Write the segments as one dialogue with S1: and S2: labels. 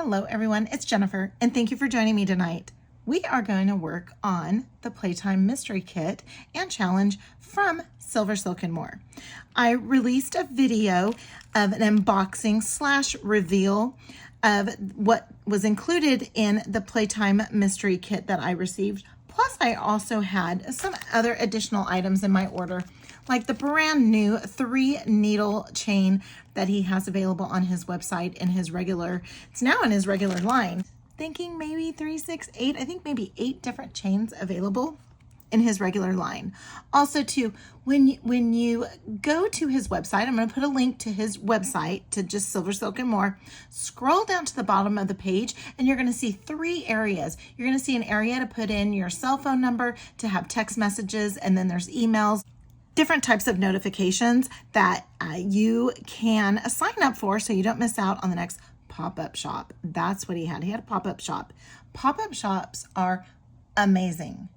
S1: Hello everyone, it's Jennifer, and thank you for joining me tonight. We are going to work on the Playtime Mystery Kit and Challenge from SilverSilk and More. I released a video of an unboxing / reveal of what was included in the Playtime Mystery Kit that I received. Plus, I also had some other additional items in my order, like the brand new 3-needle chain that he has available on his website in his regular, it's now in his regular line. Thinking maybe 3, 6, 8, I think maybe 8 different chains available in his regular line. Also too, when you go to his website, I'm going to put a link to his website, to just SilverSilk and More. Scroll down to the bottom of the page and you're going to see 3 areas. You're going to see an area to put in your cell phone number, to have text messages, and then there's emails, different types of notifications that you can sign up for so you don't miss out on the next pop-up shop. That's what he had. He had a pop-up shop. Pop-up shops are amazing.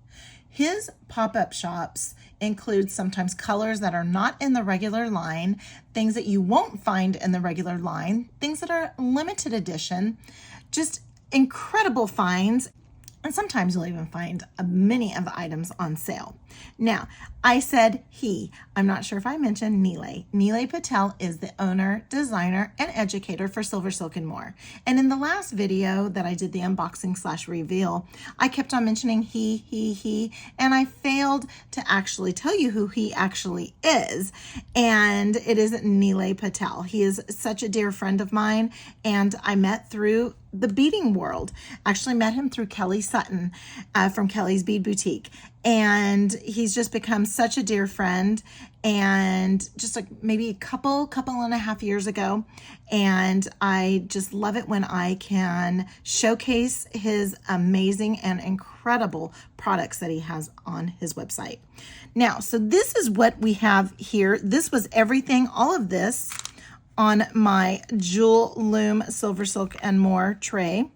S1: His pop-up shops include sometimes colors that are not in the regular line, things that you won't find in the regular line, things that are limited edition, just incredible finds. And sometimes you'll even find many of the items on sale. Now, I said he. I'm not sure if I mentioned Nilay. Nilay Patel is the owner, designer, and educator for SilverSilk and More. And in the last video that I did the unboxing / reveal, I kept on mentioning he, and I failed to actually tell you who he actually is. And it is Nilay Patel. He is such a dear friend of mine, and I met through the beading world. Actually met him through Kelly Sutton from Kelly's Bead Boutique. And he's just become such a dear friend, and just like maybe a couple and a half years ago. And I just love it when I can showcase his amazing and incredible products that he has on his website. Now, so this is what we have here. This was everything, all of this on my Jewel Loom SilverSilk and More tray.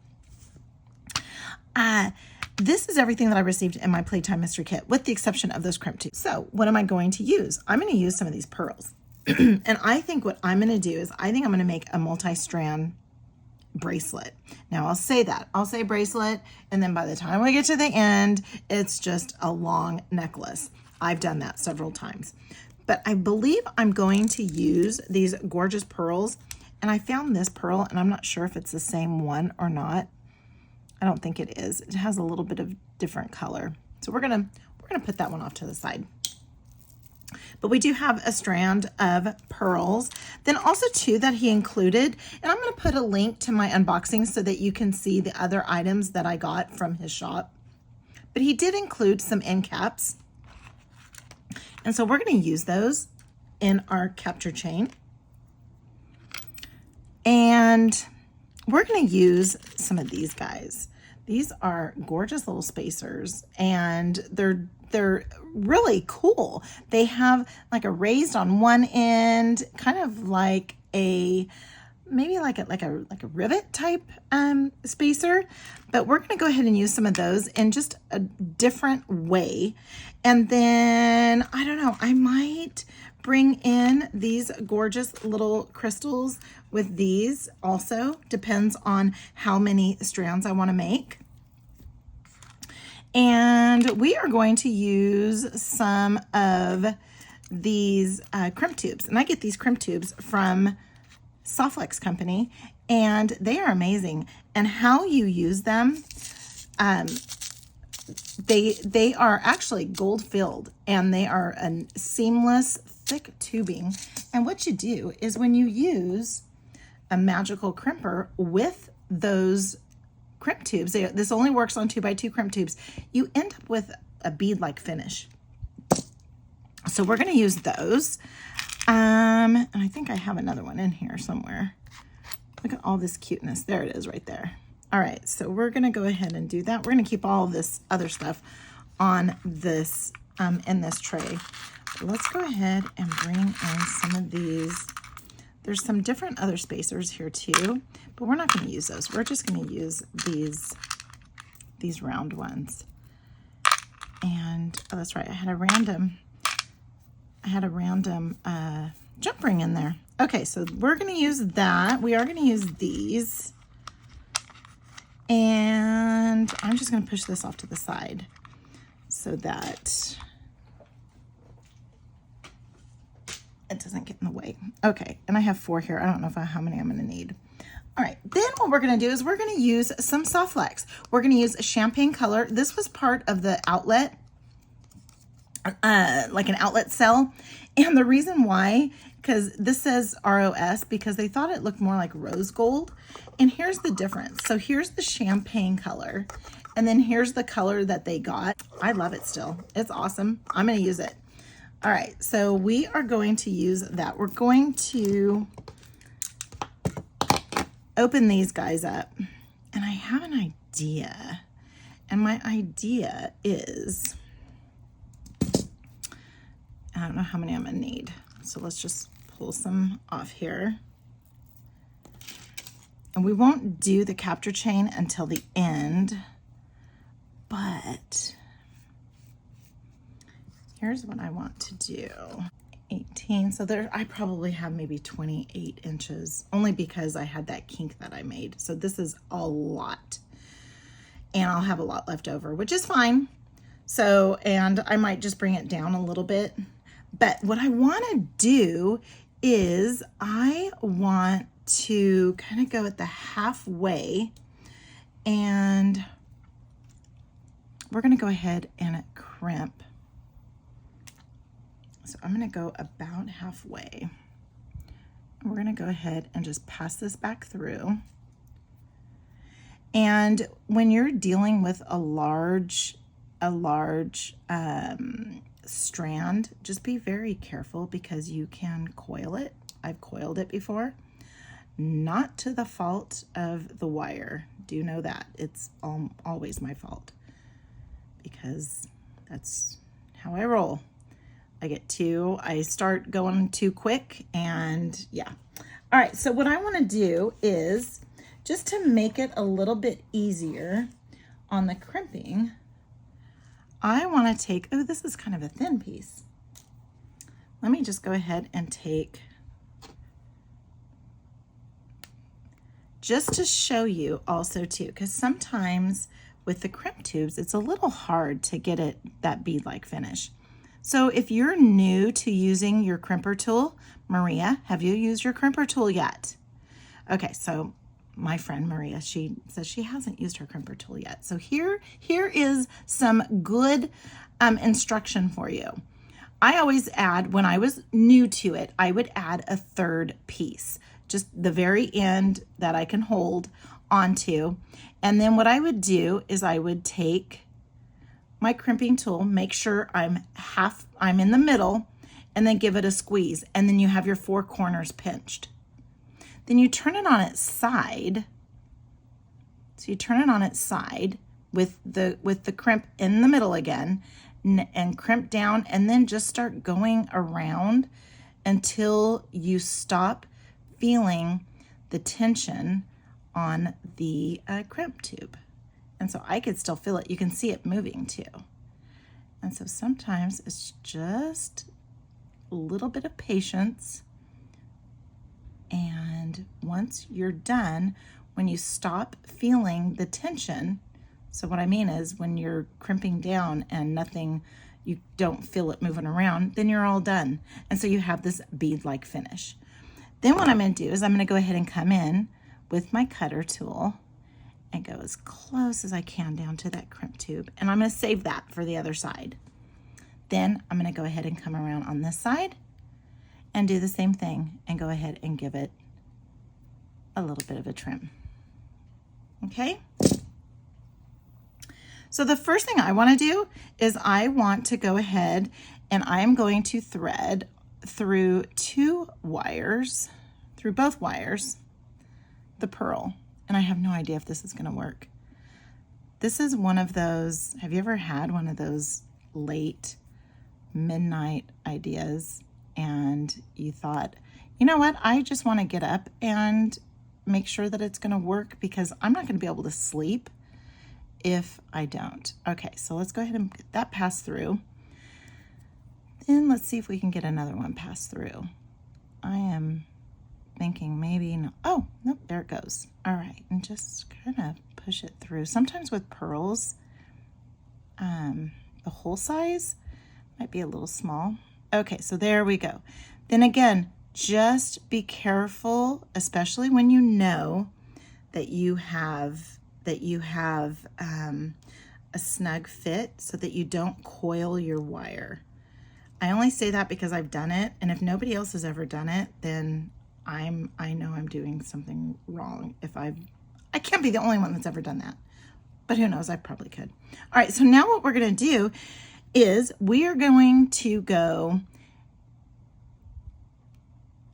S1: This is everything that I received in my Playtime Mystery Kit, with the exception of those crimp tubes. So what am I going to use? I'm going to use some of these pearls. And I think what I'm going to do is I think I'm going to make a multi-strand bracelet. Now I'll say that. I'll say bracelet, and then by the time we get to the end, it's just a long necklace. I've done that several times. But I believe I'm going to use these gorgeous pearls. And I found this pearl, and I'm not sure if it's the same one or not. I don't think it is. It has a little bit of different color. So we're gonna put that one off to the side. But we do have a strand of pearls. Then also too that he included, and I'm gonna put a link to my unboxing so that you can see the other items that I got from his shop. But he did include some end caps. And so we're going to use those in our capture chain. And we're going to use some of these guys. These are gorgeous little spacers, and they're really cool. They have like a raised on one end, kind of like a maybe like a rivet type spacer, but we're going to go ahead and use some of those in just a different way. And then I don't know, I might bring in these gorgeous little crystals with these also. Depends on how many strands I want to make. And we are going to use some of these crimp tubes, and I get these crimp tubes from Softflex company, and they are amazing. And how you use them, they are actually gold filled, and they are a seamless thick tubing. And what you do is when you use a magical crimper with those crimp tubes, this only works on 2x2 crimp tubes, you end up with a bead-like finish. So we're going to use those. And I think I have another one in here somewhere. Look at all this cuteness. There it is right there. All right, so we're gonna go ahead and do that. We're gonna keep all of this other stuff on this, in this tray. But let's go ahead and bring in some of these. There's some different other spacers here too, but we're not gonna use those. We're just gonna use these round ones. And, oh, that's right, I had a random jump ring in there. Okay, so we're gonna use that. We are gonna use these. And I'm just going to push this off to the side so that it doesn't get in the way. Okay, and I have 4 here. I don't know how many I'm going to need. All right, then what we're going to do is we're going to use some soft flex. We're going to use a champagne color. This was part of the outlet, like an outlet sale. And the reason why, because this says ROS, because they thought it looked more like rose gold. And here's the difference. So here's the champagne color, and then here's the color that they got. I love it still. It's awesome. I'm going to use it. All right, so we are going to use that. We're going to open these guys up, and I have an idea, and my idea is, I don't know how many I'm gonna need, so let's just pull some off here, and we won't do the capture chain until the end, but here's what I want to do. 18, so there I probably have maybe 28 inches, only because I had that kink that I made. So this is a lot, and I'll have a lot left over, which is fine. So, and I might just bring it down a little bit, but what I want to do is I want to kind of go at the halfway, and we're going to go ahead and crimp. So I'm going to go about halfway. We're going to go ahead and just pass this back through. And when you're dealing with a large strand, just be very careful because you can coil it. I've coiled it before, not to the fault of the wire. Do know that. It's always my fault because that's how I roll. I start going too quick, and yeah. All right, so what I want to do is just to make it a little bit easier on the crimping, I want to take, oh, this is kind of a thin piece. Let me just go ahead and take, just to show you also too, because sometimes with the crimp tubes, it's a little hard to get it that bead-like finish. So if you're new to using your crimper tool, Maria, have you used your crimper tool yet? Okay, so my friend Maria, she says she hasn't used her crimper tool yet. So here is some good instruction for you. I always add, when I was new to it, I would add a 3rd piece, just the very end that I can hold onto. And then what I would do is I would take my crimping tool, make sure I'm in the middle, and then give it a squeeze, and then you have your 4 corners pinched. Then you turn it on its side. So you turn it on its side with the crimp in the middle again, and crimp down, and then just start going around until you stop feeling the tension on the crimp tube. And so I could still feel it. You can see it moving too. And so sometimes it's just a little bit of patience. And once you're done, when you stop feeling the tension, so what I mean is when you're crimping down and nothing, you don't feel it moving around, then you're all done. And so you have this bead-like finish. Then what I'm going to do is I'm going to go ahead and come in with my cutter tool and go as close as I can down to that crimp tube. And I'm going to save that for the other side. Then I'm going to go ahead and come around on this side and do the same thing and go ahead and give it a little bit of a trim. Okay? So the first thing I want to do is I want to go ahead and I am going to thread through 2 wires, through both wires, the purl. And I have no idea if this is going to work. This is one of those, have you ever had one of those late midnight ideas and you thought, you know what, I just want to get up and make sure that it's going to work because I'm not going to be able to sleep if I don't. Okay, so let's go ahead and get that passed through. Then let's see if we can get another one passed through. I am thinking maybe, no, oh, nope, there it goes. All right, and just kind of push it through. Sometimes with pearls, the hole size might be a little small. Okay, so there we go. Then again, just be careful, especially when you know that you have a snug fit, so that you don't coil your wire. I only say that because I've done it, and if nobody else has ever done it, then I know I'm doing something wrong. I can't be the only one that's ever done that, but who knows, I probably could. All right, so now what we're gonna do is we are going to go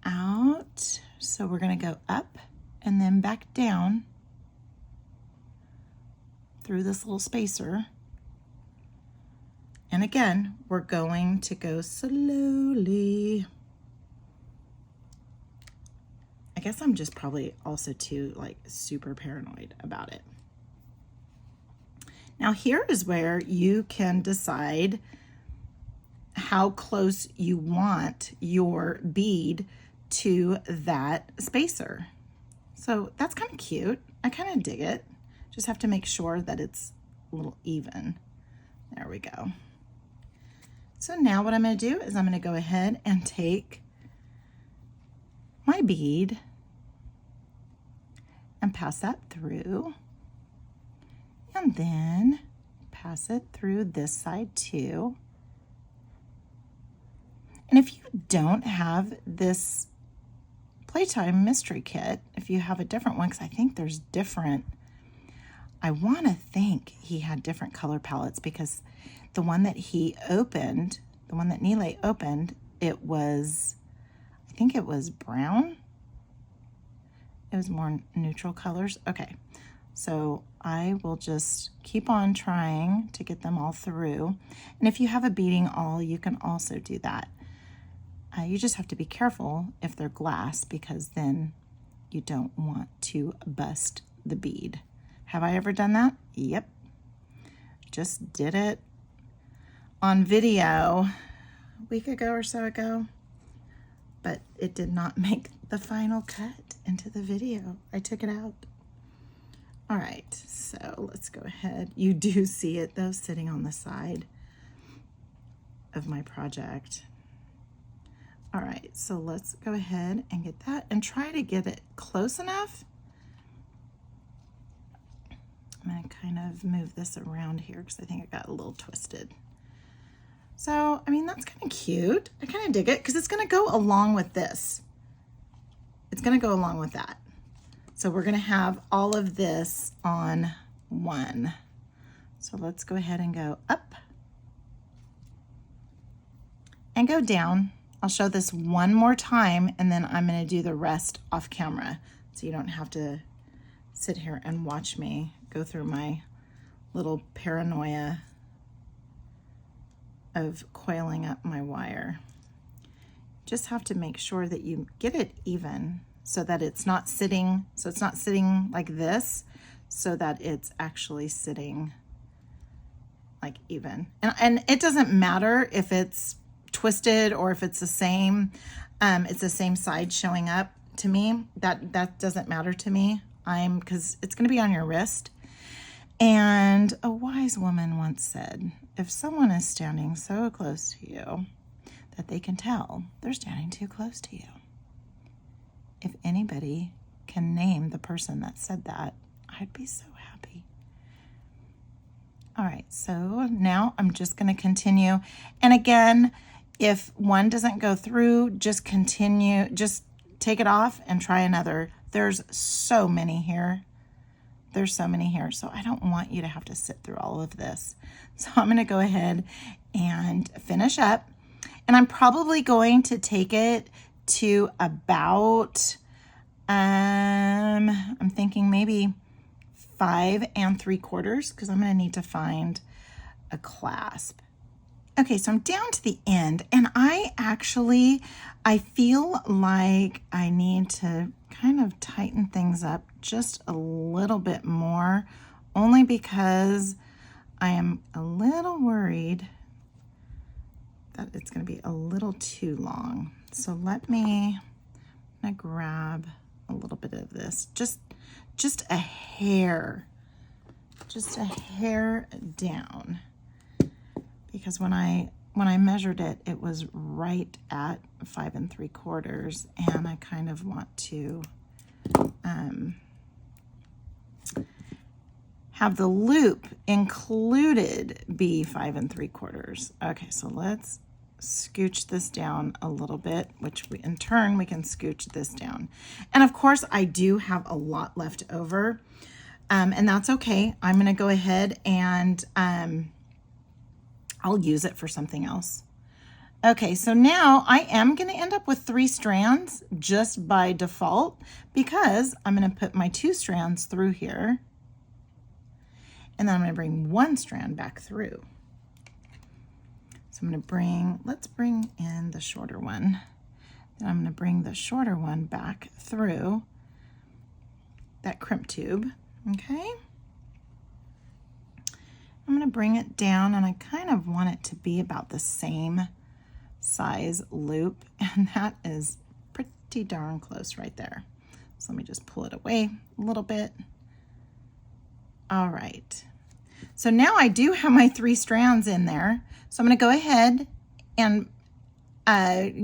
S1: out. So we're gonna go up and then back down through this little spacer. And again, we're going to go slowly. I guess I'm just probably also too like super paranoid about it. Now here is where you can decide how close you want your bead to that spacer. So that's kind of cute. I kind of dig it. Just have to make sure that it's a little even. There we go. So now what I'm going to do is I'm going to go ahead and take my bead and pass that through, and then pass it through this side too. And if you don't have this Playtime Mystery Kit, if you have a different one, because I think there's different, I want to think he had different color palettes, because the one that he opened, the one that Nile opened, it was, I think it was brown. It was more neutral colors. Okay, so I will just keep on trying to get them all through. And if you have a beading awl, you can also do that. You just have to be careful if they're glass, because then you don't want to bust the bead. Have I ever done that? Yep. Just did it on video a week ago or so ago, but it did not make the final cut into the video. I took it out. All right, so let's go ahead. You do see it though, sitting on the side of my project. All right, so let's go ahead and get that and try to get it close enough. I'm gonna kind of move this around here because I think it got a little twisted. So, I mean, that's kind of cute. I kind of dig it because it's gonna go along with this. It's gonna go along with that. So we're gonna have all of this on one. So let's go ahead and go up and go down. I'll show this one more time, and then I'm gonna do the rest off camera, so you don't have to sit here and watch me go through my little paranoia of coiling up my wire. Just have to make sure that you get it even, so that it's not sitting, like this, so that it's actually sitting like even. And it doesn't matter if it's twisted or if it's the same side showing up to me. That doesn't matter to me. Because it's going to be on your wrist. And a wise woman once said, if someone is standing so close to you that they can tell they're standing too close to you, if anybody can name the person that said that, I'd be so happy. All right, so now I'm just going to continue. And again, if one doesn't go through, just continue, just take it off and try another. There's so many here. There's so many here. So I don't want you to have to sit through all of this. So I'm going to go ahead and finish up. And I'm probably going to take it to about, I'm thinking maybe 5 3/4, because I'm going to need to find a clasp. Okay, so I'm down to the end, and I feel like I need to kind of tighten things up just a little bit more, only because I am a little worried that it's going to be a little too long. So I'm gonna grab a little bit of this, just a hair just a hair down, because when I measured it, it was right at 5 3/4, and I kind of want to have the loop included be 5 3/4. Okay, so let's scooch this down a little bit, which in turn we can scooch this down. And of course I do have a lot left over, and that's okay. I'm going to go ahead and I'll use it for something else. Okay, so now I am going to end up with 3 strands just by default, because I'm going to put my 2 strands through here, and then I'm going to bring 1 strand back through. So I'm going to let's bring in the shorter one. Then I'm going to bring the shorter one back through that crimp tube, okay? I'm going to bring it down, and I kind of want it to be about the same size loop, and that is pretty darn close right there. So let me just pull it away a little bit. All right. So now I do have my 3 strands in there. So I'm going to go ahead and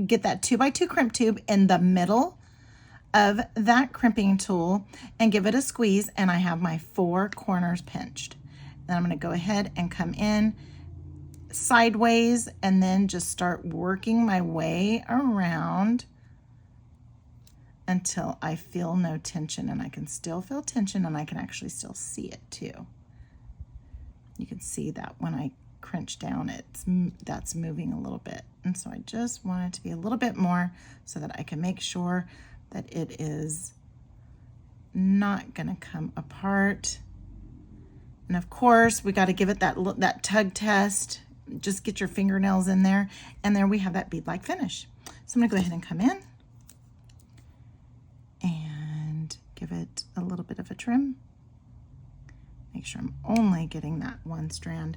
S1: get that 2x2 crimp tube in the middle of that crimping tool and give it a squeeze, and I have my 4 corners pinched. Then I'm going to go ahead and come in sideways and then just start working my way around until I feel no tension, and I can still feel tension, and I can actually still see it too. You can see that when I crunch down, that's moving a little bit, and so I just want it to be a little bit more so that I can make sure that it is not going to come apart. And of course, we got to give it that tug test. Just get your fingernails in there, and there we have that bead-like finish. So I'm going to go ahead and come in and give it a little bit of a trim. Make sure I'm only getting that 1 strand,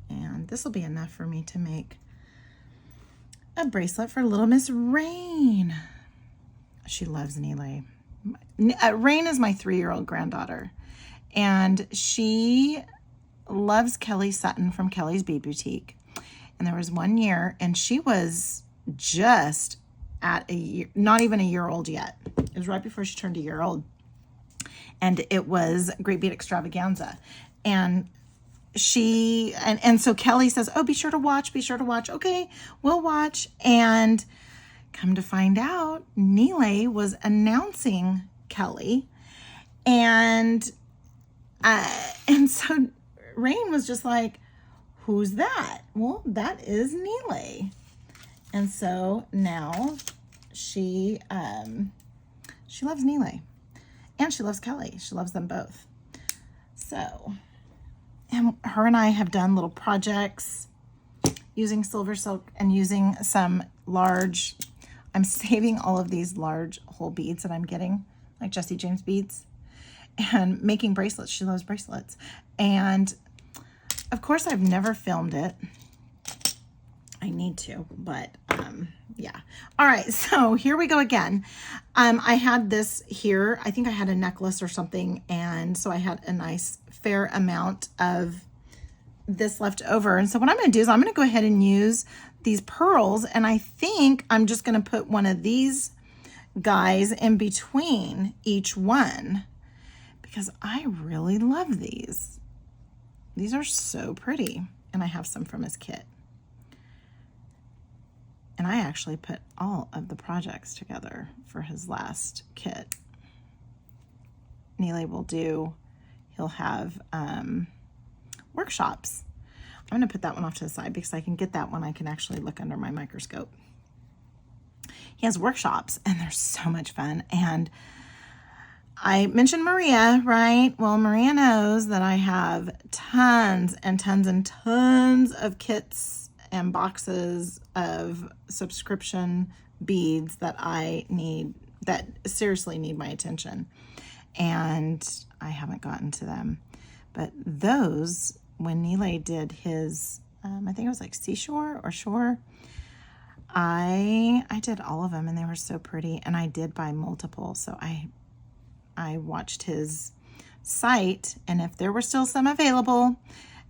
S1: and this will be enough for me to make a bracelet for little Miss Rain. She loves Nile. Rain is my 3-year-old granddaughter, and she loves Kelly Sutton from Kelly's Bead Boutique. And there was one year, and she was just at a year, not even a year old yet. It was right before she turned a year old. And it was Great Bead Extravaganza. And so Kelly says, oh, be sure to watch. Okay, we'll watch. And come to find out, Nile was announcing Kelly. And so Rain was just like, who's that? Well, that is Nile. And so now she loves Nile, and she loves Kelly. She loves them both. So, and her and I have done little projects using SilverSilk and using some large, I'm saving all of these large whole beads that I'm getting, like Jesse James beads, and making bracelets. She loves bracelets. And of course, I've never filmed it. I need to, but yeah. All right, so here we go again. I had this here. I think I had a necklace or something, and so I had a nice fair amount of this left over. And so what I'm going to do is I'm going to go ahead and use these pearls, and I think I'm just going to put one of these guys in between each one, because I really love these. These are so pretty, and I have some from his kit. And I actually put all of the projects together for his last kit. Nile will do, he'll have workshops. I'm going to put that one off to the side because I can get that one. I can actually look under my microscope. He has workshops, and they're so much fun. And I mentioned Maria, right? Well, Maria knows that I have tons and tons and tons of kits and boxes of subscription beads that I need, that seriously need my attention. And I haven't gotten to them. But those, when Nile did his, I think it was like Seashore or Shore, I did all of them, and they were so pretty. And I did buy multiple. So I watched his site, and if there were still some available,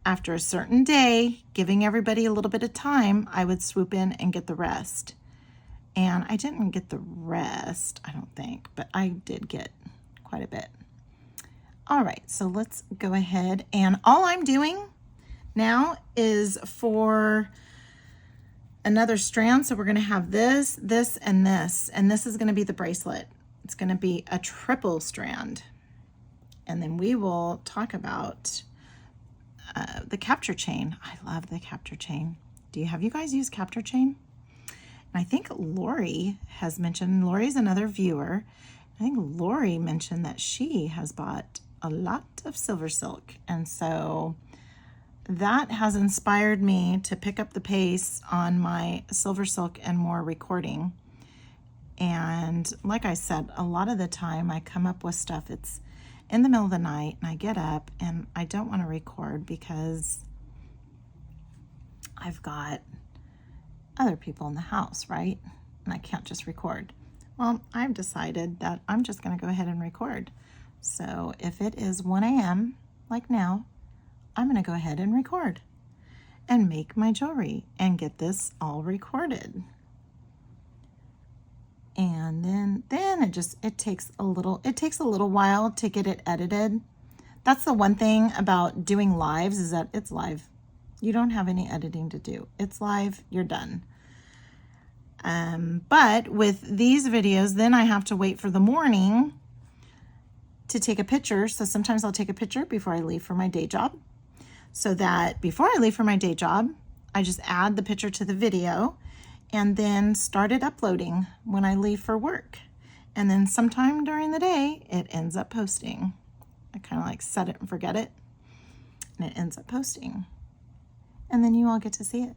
S1: after a certain day, giving everybody a little bit of time, I would swoop in and get the rest. And I didn't get the rest, I don't think, but I did get quite a bit. All right, so let's go ahead, and all I'm doing now is for another strand. So we're going to have this, this, and this is going to be the bracelet. It's going to be a triple strand. And then we will talk about the capture chain. I love the capture chain. Have you guys used capture chain? And I think Lori has mentioned, Lori's another viewer. I think Lori mentioned that she has bought a lot of SilverSilk. And so that has inspired me to pick up the pace on my SilverSilk and More recording. And like I said, a lot of the time I come up with stuff, it's in the middle of the night and I get up and I don't want to record because I've got other people in the house, right? And I can't just record. Well, I've decided that I'm just going to go ahead and record. So if it is 1 a.m. like now, I'm going to go ahead and record and make my jewelry and get this all recorded. And then it takes a little while to get it edited. That's the one thing about doing lives, is that it's live. You don't have any editing to do. It's live, you're done. But with these videos, then I have to wait for the morning to take a picture. So sometimes I'll take a picture before I leave for my day job, so that before I leave for my day job, I just add the picture to the video and then start it uploading when I leave for work. And then sometime during the day, it ends up posting. I kind of like set it and forget it, and it ends up posting. And then you all get to see it.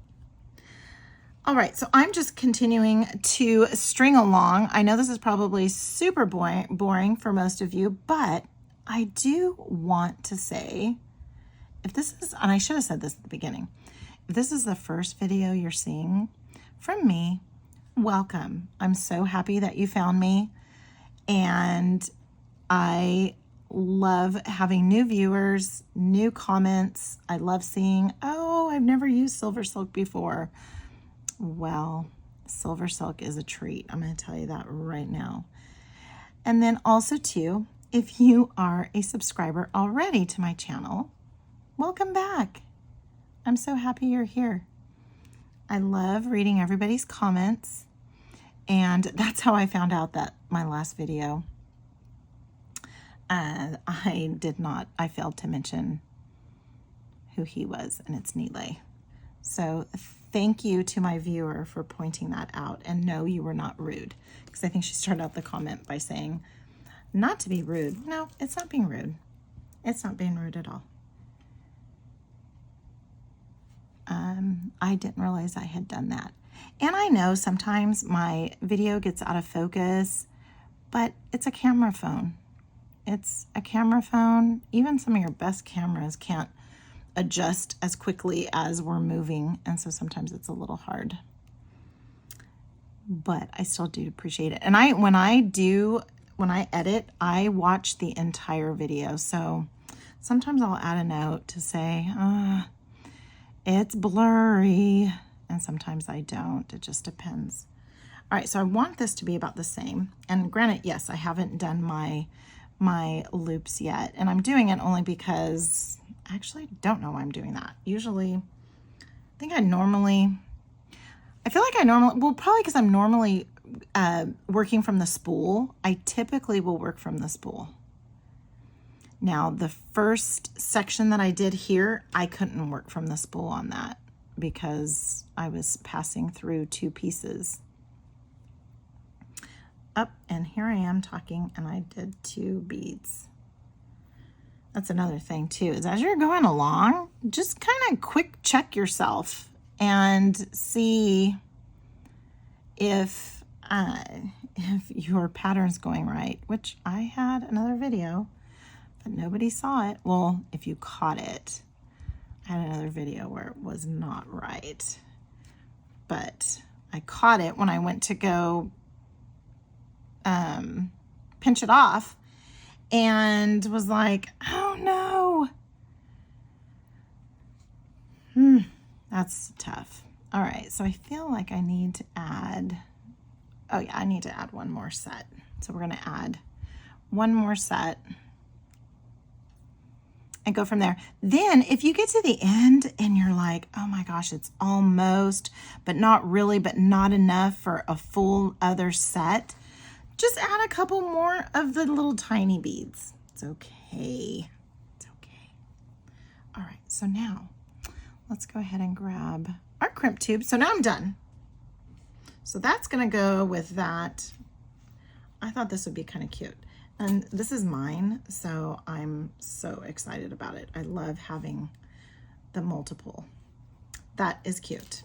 S1: All right, so I'm just continuing to string along. I know this is probably super boring for most of you, but I do want to say, if this is, and I should have said this at the beginning, if this is the first video you're seeing from me, welcome. I'm so happy that you found me, and I love having new viewers, new comments. I love seeing, oh, I've never used SilverSilk before. Well, SilverSilk is a treat. I'm going to tell you that right now. And then also too, if you are a subscriber already to my channel, welcome back. I'm so happy you're here. I love reading everybody's comments, and that's how I found out that my last video, I failed to mention who he was, and it's Nile. So thank you to my viewer for pointing that out, and no, you were not rude, because I think she started out the comment by saying not to be rude. No, it's not being rude. It's not being rude at all. I didn't realize I had done that. And I know sometimes my video gets out of focus, but it's a camera phone. It's a camera phone. Even some of your best cameras can't adjust as quickly as we're moving, and so sometimes it's a little hard. But I still do appreciate it. And when I edit, I watch the entire video. So sometimes I'll add a note to say, it's blurry, and sometimes I don't. It just depends. All right, so I want this to be about the same. And granted, yes, I haven't done my loops yet, and I'm doing it only because I actually don't know why I'm doing that. Usually, well, probably because I'm normally working from the spool. I typically will work from the spool. Now, the first section that I did here, I couldn't work from the spool on that because I was passing through two pieces. And here I am talking, and I did 2 beads. That's another thing too, is as you're going along, just kind of quick check yourself and see if your pattern's going right, which I had another video, but nobody saw it. Well, if you caught it, I had another video where it was not right, but I caught it when I went to go pinch it off, and was like, oh no. That's tough. All right, so I feel like I need to add, oh yeah, I need to add one more set. So we're gonna add one more set and go from there. Then if you get to the end and you're like, oh my gosh, it's almost, but not really, but not enough for a full other set, just add a couple more of the little tiny beads. It's okay. It's okay. All right, so now let's go ahead and grab our crimp tube. So now I'm done. So that's gonna go with that. I thought this would be kind of cute. And this is mine, so I'm so excited about it. I love having the multiple. That is cute.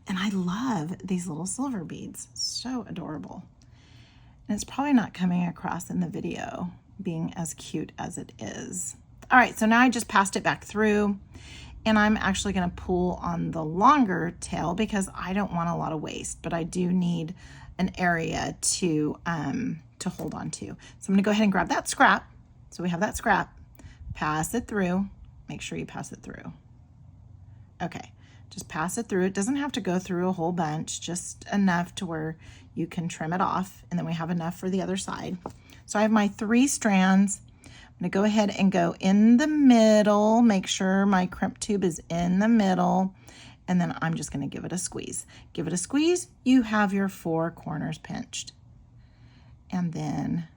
S1: And I love these little silver beads. So adorable. And it's probably not coming across in the video being as cute as it is. All right, so now I just passed it back through, and I'm actually gonna pull on the longer tail because I don't want a lot of waste, but I do need an area to hold on to. So I'm gonna go ahead and grab that scrap. So we have that scrap, pass it through, make sure you pass it through. Okay, just pass it through. It doesn't have to go through a whole bunch, just enough to where you can trim it off, and then we have enough for the other side. So I have my 3 strands. I'm gonna go ahead and go in the middle, make sure my crimp tube is in the middle, and then I'm just gonna give it a squeeze. Give it a squeeze, you have your 4 corners pinched. And then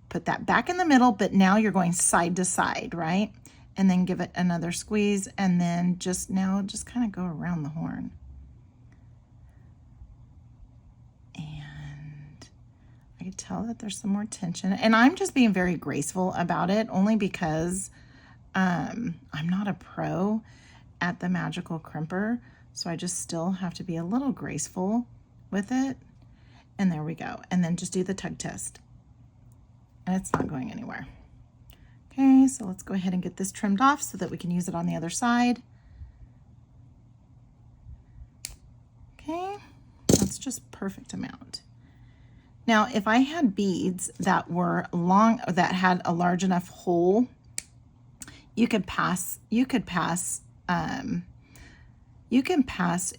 S1: put that back in the middle, but now you're going side to side, right? And then give it another squeeze, and then just kind of go around the horn. And I can tell that there's some more tension, and I'm just being very graceful about it, only because I'm not a pro at the magical crimper, so I just still have to be a little graceful with it. And there we go. And then just do the tug test. And it's not going anywhere. Okay, so let's go ahead and get this trimmed off so that we can use it on the other side. Okay, that's just perfect amount. Now, if I had beads that were long, that had a large enough hole, you can pass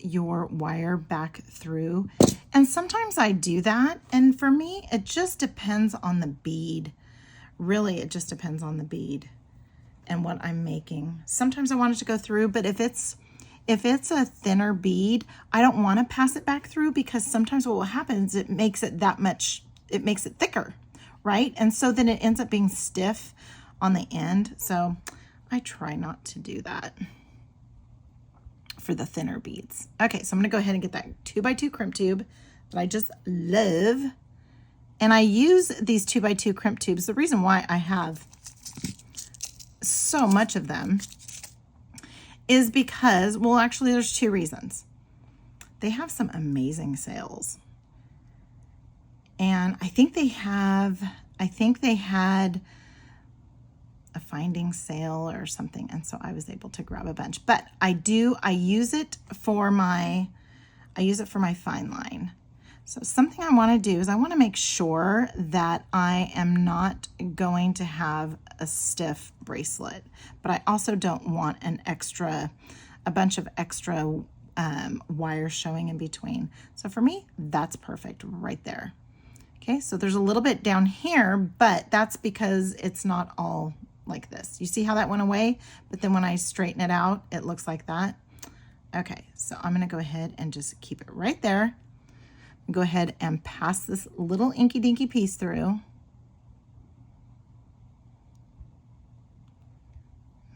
S1: your wire back through. And sometimes I do that. And for me, it just depends on the bead. Really, it just depends on the bead and what I'm making. Sometimes I want it to go through, but if it's a thinner bead, I don't want to pass it back through, because sometimes what will happen is it makes it thicker, right? And so then it ends up being stiff on the end. So I try not to do that for the thinner beads. Okay, so I'm gonna go ahead and get that 2x2 crimp tube that I just love. And I use these 2x2 crimp tubes. The reason why I have so much of them is because, well, actually there's 2 reasons. They have some amazing sales. And I think they had a finding sale or something, and so I was able to grab a bunch. But I use it for my fine line. So something I want to do is I want to make sure that I am not going to have a stiff bracelet, but I also don't want a bunch of extra wires showing in between. So for me, that's perfect right there. Okay, so there's a little bit down here, but that's because it's not all like this. You see how that went away? But then when I straighten it out, it looks like that. Okay, so I'm gonna go ahead and just keep it right there. Go ahead and pass this little inky dinky piece through.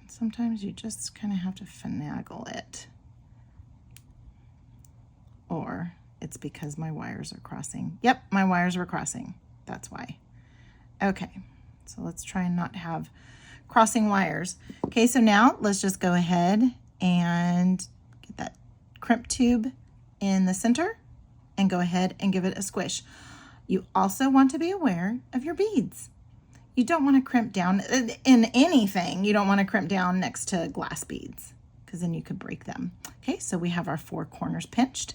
S1: Sometimes you just kind of have to finagle it. Or it's because my wires are crossing. Yep, my wires were crossing. That's why. Okay, so let's try and not have crossing wires. Okay, so now let's just go ahead and get that crimp tube in the center and go ahead and give it a squish. You also want to be aware of your beads. You don't want to crimp down in anything. You don't want to crimp down next to glass beads, because then you could break them. Okay, so we have our 4 corners pinched.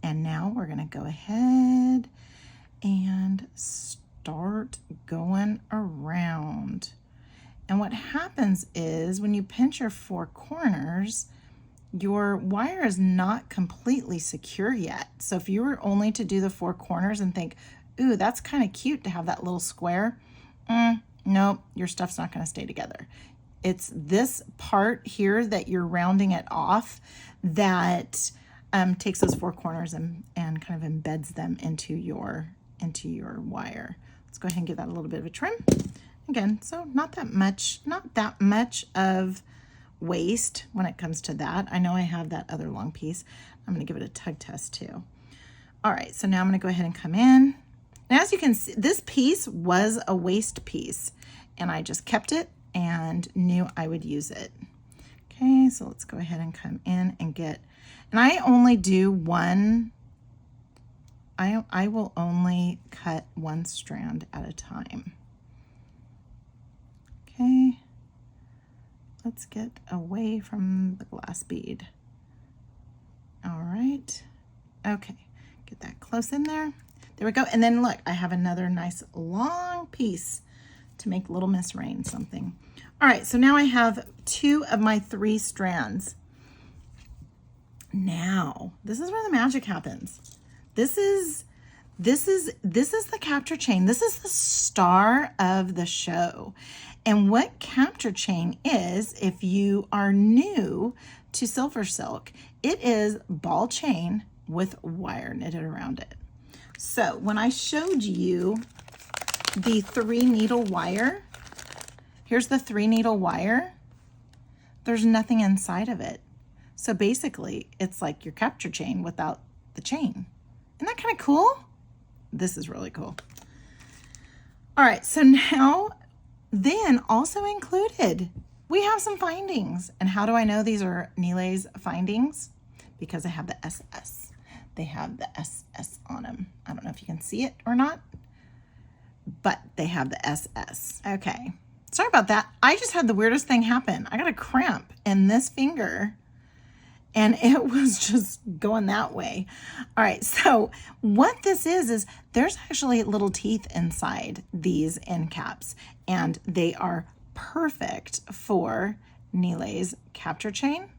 S1: And now we're going to go ahead and start going around. And what happens is when you pinch your four corners, your wire is not completely secure yet. So if you were only to do the four corners and think, ooh, that's kind of cute to have that little square, nope, your stuff's not going to stay together. It's this part here that you're rounding it off that takes those four corners and kind of embeds them into your wire. Let's go ahead and give that a little bit of a trim. Again, so not that much of waste when it comes to that. I know I have that other long piece. I'm going to give it a tug test too. All right, so now I'm going to go ahead and come in. Now, as you can see, this piece was a waste piece, and I just kept it and knew I would use it. Okay, so let's go ahead and come in and get, and I only do one, I will only cut one strand at a time. Okay, let's get away from the glass bead. All right, okay, get that close in there. There we go, and then look, I have another nice long piece to make Little Miss Rain something. All right, so now I have 2 of my 3 strands. Now, this is where the magic happens. This is the capture chain. This is the star of the show. And what capture chain is, if you are new to SilverSilk, it is ball chain with wire knitted around it. So when I showed you the 3 needle wire, here's the 3 needle wire, there's nothing inside of it. So basically it's like your capture chain without the chain. Isn't that kind of cool? This is really cool. All right, so now then also included, we have some findings. And how do I know these are Nilay's findings? Because I have the SS. They have the SS on them. I don't know if you can see it or not, but they have the SS. Okay, sorry about that. I just had the weirdest thing happen. I got a cramp in this finger and it was just going that way. All right, so what this is there's actually little teeth inside these end caps, and they are perfect for Nilay's capture chain,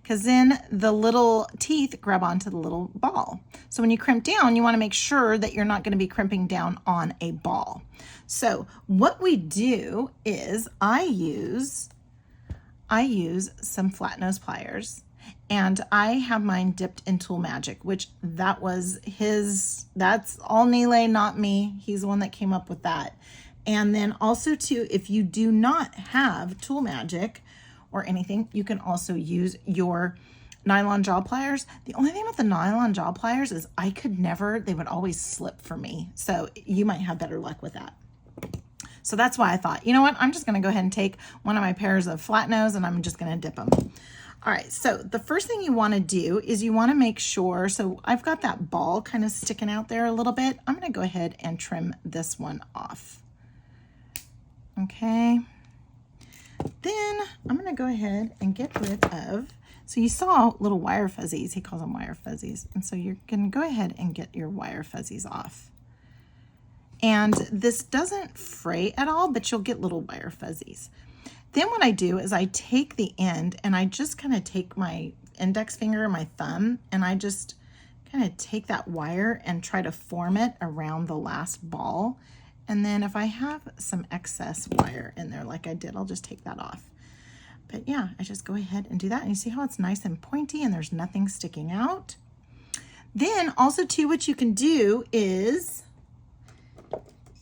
S1: because then the little teeth grab onto the little ball. So when you crimp down, you want to make sure that you're not going to be crimping down on a ball. So what we do is I use some flat nose pliers, and I have mine dipped in Tool Magic, which that's all Nilay, not me. He's the one that came up with that. And then also too, if you do not have Tool Magic or anything, you can also use your nylon jaw pliers. The only thing with the nylon jaw pliers is they would always slip for me. So you might have better luck with that. So that's why I thought, you know what, I'm just gonna go ahead and take one of my pairs of flat nose and I'm just gonna dip them. All right, so the first thing you wanna do is you wanna make sure, so I've got that ball kind of sticking out there a little bit. I'm gonna go ahead and trim this one off. Okay, then I'm gonna go ahead and get rid of, so you saw little wire fuzzies, he calls them wire fuzzies, and so you're gonna go ahead and get your wire fuzzies off. And this doesn't fray at all, but you'll get little wire fuzzies. Then what I do is I take the end and I just kind of take my index finger and my thumb and I just kind of take that wire and try to form it around the last ball. And then if I have some excess wire in there like I did, I'll just take that off. But yeah, I just go ahead and do that. And you see how it's nice and pointy and there's nothing sticking out. Then also too, what you can do is,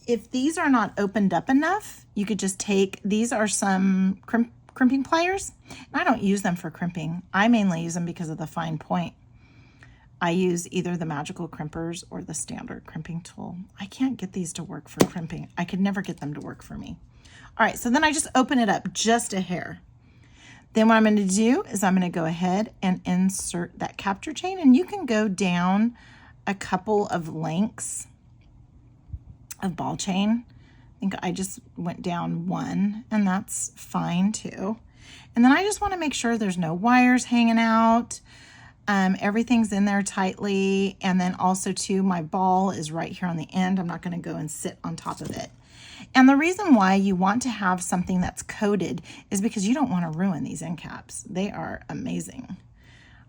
S1: if these are not opened up enough, you could just take, these are some crimping pliers. I don't use them for crimping. I mainly use them because of the fine point. I use either the magical crimpers or the standard crimping tool. I can't get these to work for crimping. I could never get them to work for me. All right, so then I just open it up just a hair. Then what I'm going to do is I'm going to go ahead and insert that capture chain, and you can go down a couple of lengths of ball chain. I think I just went down one, and that's fine too. And then I just want to make sure there's no wires hanging out. Everything's in there tightly. And then also too, my ball is right here on the end. I'm not going to go and sit on top of it. And the reason why you want to have something that's coated is because you don't want to ruin these end caps. They are amazing.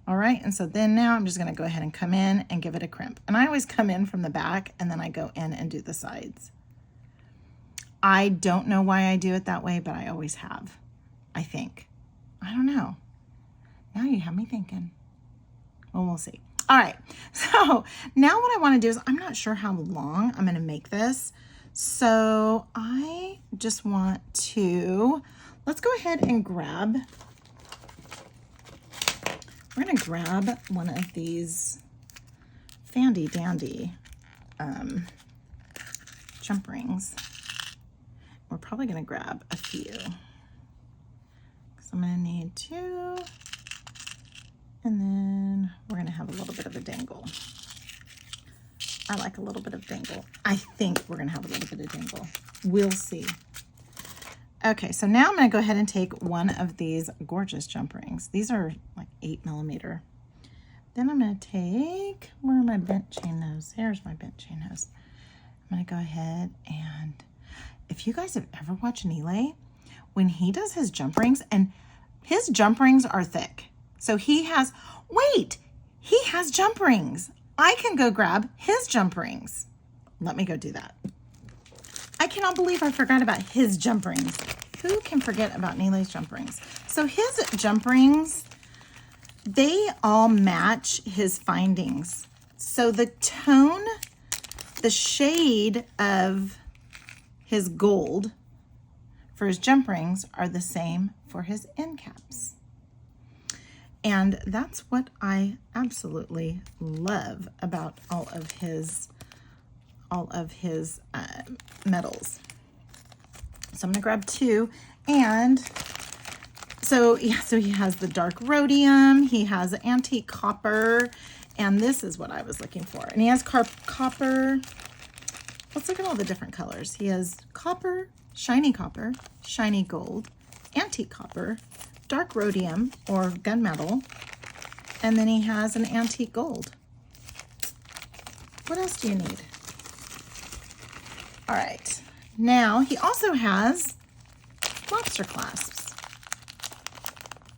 S1: All right, and so then now I'm just going to go ahead and come in and give it a crimp. And I always come in from the back and then I go in and do the sides. I don't know why I do it that way, but I always have, I think. I don't know. Now you have me thinking. Well, we'll see. All right, so now what I want to do is, I'm not sure how long I'm going to make this. So I just want to, let's go ahead and grab, we're going to grab one of these Fandy Dandy jump rings. We're probably going to grab a few. So I'm going to need 2. And then we're going to have a little bit of a dangle. I like a little bit of dangle. I think we're going to have a little bit of dangle. We'll see. Okay, so now I'm going to go ahead and take one of these gorgeous jump rings. These are like 8mm. Then I'm going to take, where are my bent chain nose? There's my bent chain nose. I'm going to go ahead and, if you guys have ever watched Nile, when he does his jump rings, and his jump rings are thick. So he has, wait, he has jump rings. I can go grab his jump rings. Let me go do that. I cannot believe I forgot about his jump rings. Who can forget about Nile's jump rings? So his jump rings, they all match his findings. So the tone, the shade of his gold for his jump rings are the same for his end caps. And that's what I absolutely love about all of his metals. So I'm gonna grab 2, and so yeah, so he has the dark rhodium, he has antique copper, and this is what I was looking for. And he has copper. Let's look at all the different colors. He has copper, shiny gold, antique copper, dark rhodium or gunmetal, and then he has an antique gold. What else do you need? All right, now he also has lobster clasps.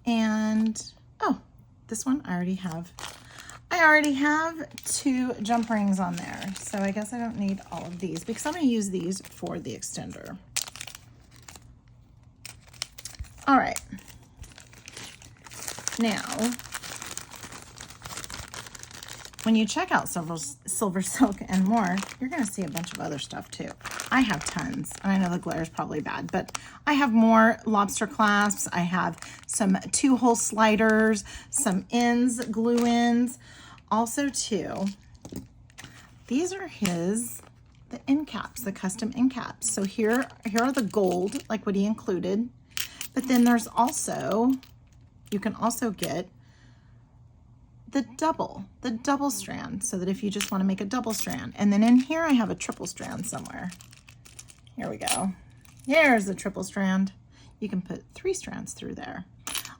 S1: And, oh, this one I already have. I already have 2 jump rings on there, so I guess I don't need all of these because I'm going to use these for the extender. All right. Now, when you check out SilverSilk and More, you're going to see a bunch of other stuff too. I have tons, and I know the glare is probably bad, but I have more lobster clasps. I have some 2-hole sliders, some ends, glue ends. Also too, these are the end caps, the custom end caps. So here are the gold, like what he included. But then there's also, you can also get the double strand, so that if you just want to make a double strand. And then in here I have a triple strand somewhere. Here we go. Here's the triple strand. You can put 3 strands through there.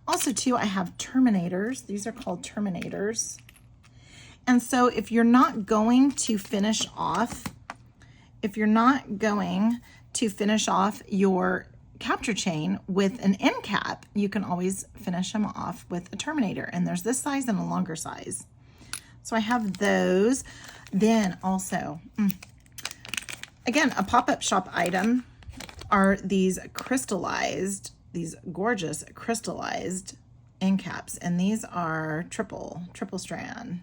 S1: Also too, I have terminators. These are called terminators. And so if you're not going to finish off, your capture chain with an end cap, you can always finish them off with a terminator. And there's this size and a longer size. So I have those. Then also, again, a pop-up shop item are these gorgeous crystallized end caps. And these are triple strand.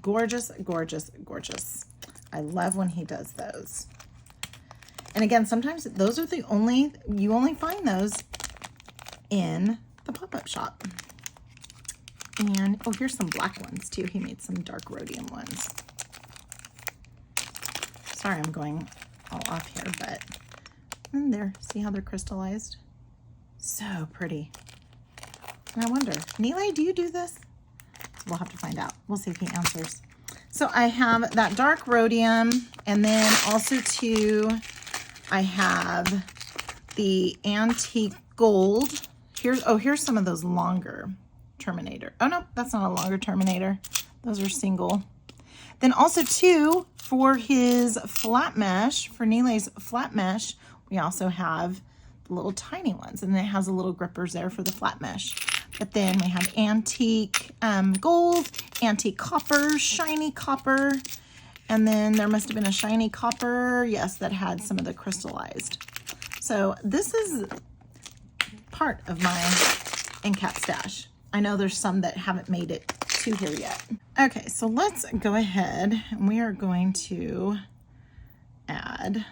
S1: Gorgeous, gorgeous, gorgeous. I love when he does those. And again, sometimes those are you only find those in the pop-up shop. And, oh, here's some black ones too. He made some dark rhodium ones. Sorry, I'm going all off here, but and there, see how they're crystallized? So pretty. And I wonder, Nile, do you do this? We'll have to find out. We'll see if he answers. So I have that dark rhodium, and then also too, I have the antique gold. Here's some of those longer terminator. Oh no, that's not a longer terminator. Those are single. Then also too, for his flat mesh, for Nile's flat mesh, we also have the little tiny ones, and it has a little grippers there for the flat mesh. But then we have antique gold, antique copper, shiny copper, and then there must have been a shiny copper, yes, that had some of the crystallized. So this is part of my endcap stash. I know there's some that haven't made it to here yet. Okay, so let's go ahead and we are going to add,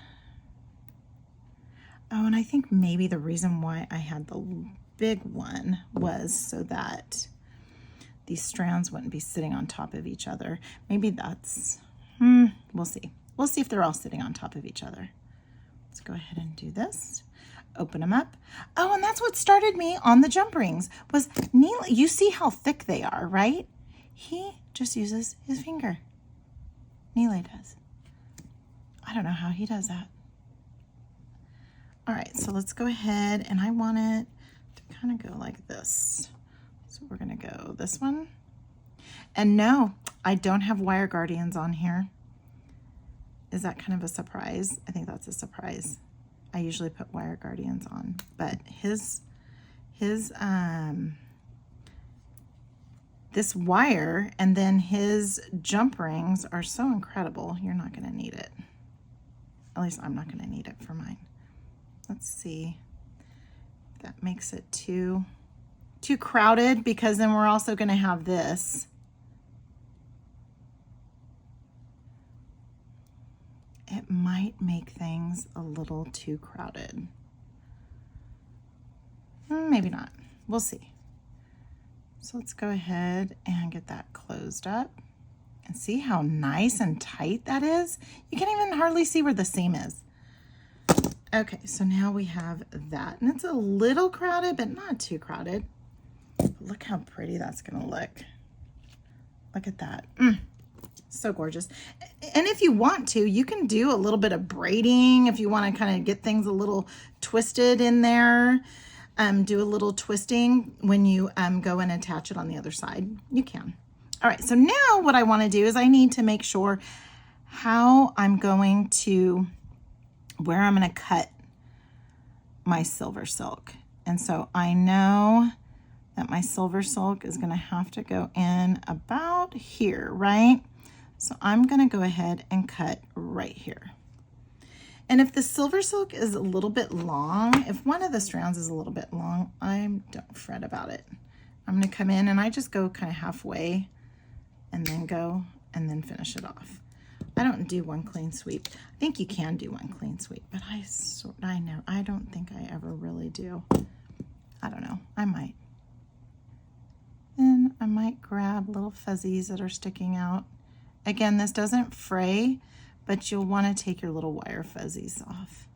S1: oh, and I think maybe the reason why I had the big one was so that these strands wouldn't be sitting on top of each other. Maybe that's, we'll see. We'll see if they're all sitting on top of each other. Let's go ahead and do this. Open them up. Oh, and that's what started me on the jump rings was Neil. You see how thick they are, right? He just uses his finger. Nile does. I don't know how he does that. All right, so let's go ahead, and I want it to kind of go like this. So we're gonna go this one. And no, I don't have wire guardians on here. Is that kind of a surprise? I think that's a surprise. I usually put wire guardians on, but this wire and then his jump rings are so incredible. You're not gonna need it. At least I'm not gonna need it for mine. Let's see if that makes it too crowded, because then we're also gonna have this. It might make things a little too crowded. Maybe not. We'll see. So let's go ahead and get that closed up. And see how nice and tight that is? You can't even hardly see where the seam is. Okay, so now we have that. And it's a little crowded, but not too crowded. Look how pretty that's gonna look. Look at that. So gorgeous. And if you want to, you can do a little bit of braiding if you want to kind of get things a little twisted in there. Do a little twisting when you go and attach it on the other side. You can. All right, so now what I want to do is I need to make sure how I'm going to, where I'm going to cut my SilverSilk. And so I know that my SilverSilk is going to have to go in about here, right? So I'm going to go ahead and cut right here. And if the SilverSilk is a little bit long, if one of the strands is a little bit long, don't fret about it. I'm going to come in and I just go kind of halfway and then go and then finish it off. I don't do one clean sweep. I think you can do one clean sweep, but I don't think I ever really do. I don't know. I might. Then I might grab little fuzzies that are sticking out. Again, this doesn't fray, but you'll want to take your little wire fuzzies off.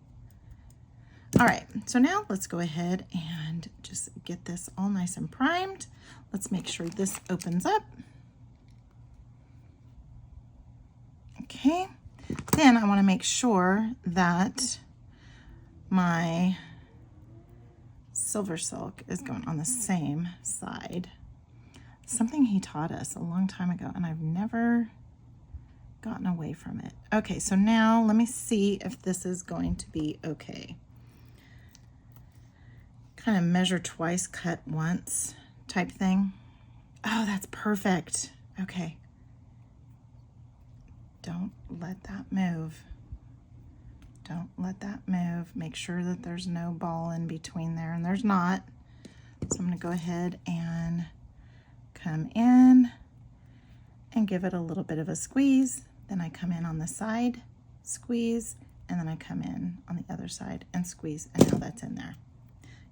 S1: All right, so now let's go ahead and just get this all nice and primed. Let's make sure this opens up. Okay, then I want to make sure that my SilverSilk is going on the same side. Something he taught us a long time ago, and I've never gotten away from it. Okay, so now let me see if this is going to be okay. Kind of measure twice, cut once type thing. Oh, that's perfect. Okay. Don't let that move. Don't let that move. Make sure that there's no ball in between there, and there's not. So I'm going to go ahead and come in and give it a little bit of a squeeze. Then I come in on the side, squeeze, and then I come in on the other side and squeeze, and now that's in there.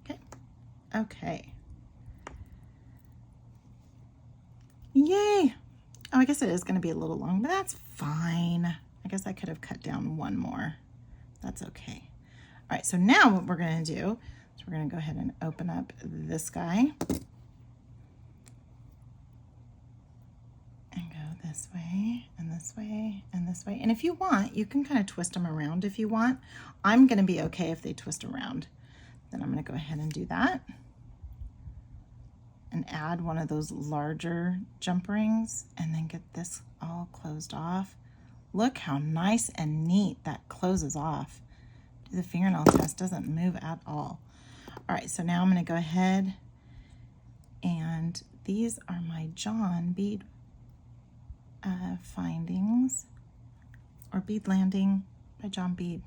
S1: Okay. Okay. Yay. Oh, I guess it is going to be a little long, but that's fine. I guess I could have cut down one more. That's okay. All right, so now what we're going to do is we're going to go ahead and open up this guy. And go this way, and this way, and this way. And if you want, you can kind of twist them around if you want. I'm going to be okay if they twist around. Then I'm going to go ahead and do that. and add one of those larger jump rings and then get this all closed off. Look how nice and neat that closes off. Do the fingernail test, doesn't move at all. All right, so now I'm gonna go ahead, and these are my John bead findings, or bead landing by John Bead.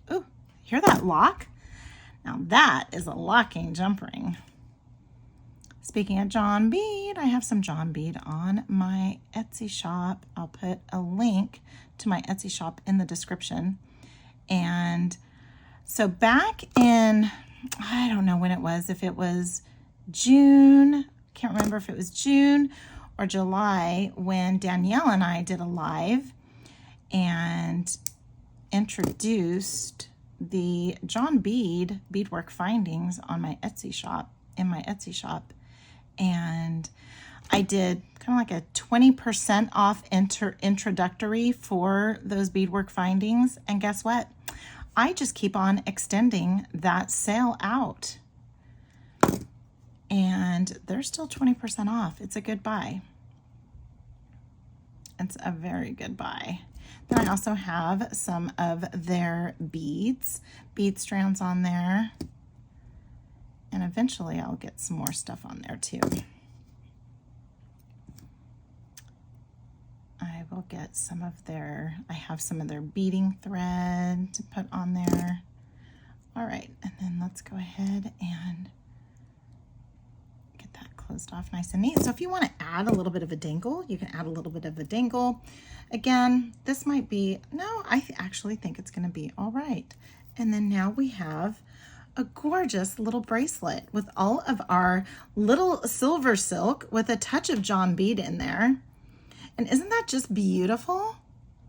S1: Oh, hear that lock? Now that is a locking jump ring. Speaking of John Bead, I have some John Bead on my Etsy shop. I'll put a link to my Etsy shop in the description. And so back in, I don't know when it was, if it was June, can't remember if it was June or July, when Danielle and I did a live and introduced the John Bead beadwork findings on my Etsy shop, in my Etsy shop. And I did kind of like a 20% off introductory for those beadwork findings. And guess what? I just keep on extending that sale out. And they're still 20% off. It's a good buy. It's a very good buy. Then I also have some of their beads, bead strands on there. And eventually I'll get some more stuff on there too. I will get some of their, I have some of their beading thread to put on there. All right, and then let's go ahead and get that closed off nice and neat. So if you want to add a little bit of a dangle, you can add a little bit of a dangle. Again, this might be, no, I actually think it's going to be all right. And then now we have a gorgeous little bracelet with all of our little silver silk with a touch of John Bead in there. And isn't that just beautiful?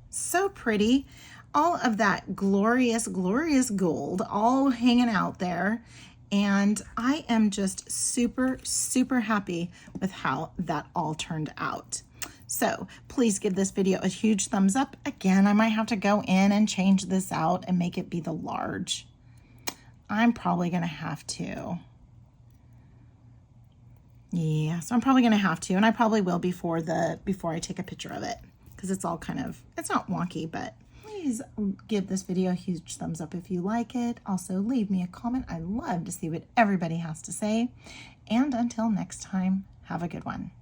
S1: So pretty. All of that glorious, glorious gold all hanging out there. And I am just super, super happy with how that all turned out. So please give this video a huge thumbs up. Again, I might have to go in and change this out and make it be the large. I'm probably gonna have to. Yeah, so I'm probably gonna have to, and I probably will before I take a picture of it, because it's all kind of, it's not wonky, but please give this video a huge thumbs up if you like it. Also, leave me a comment. I love to see what everybody has to say. And until next time, have a good one.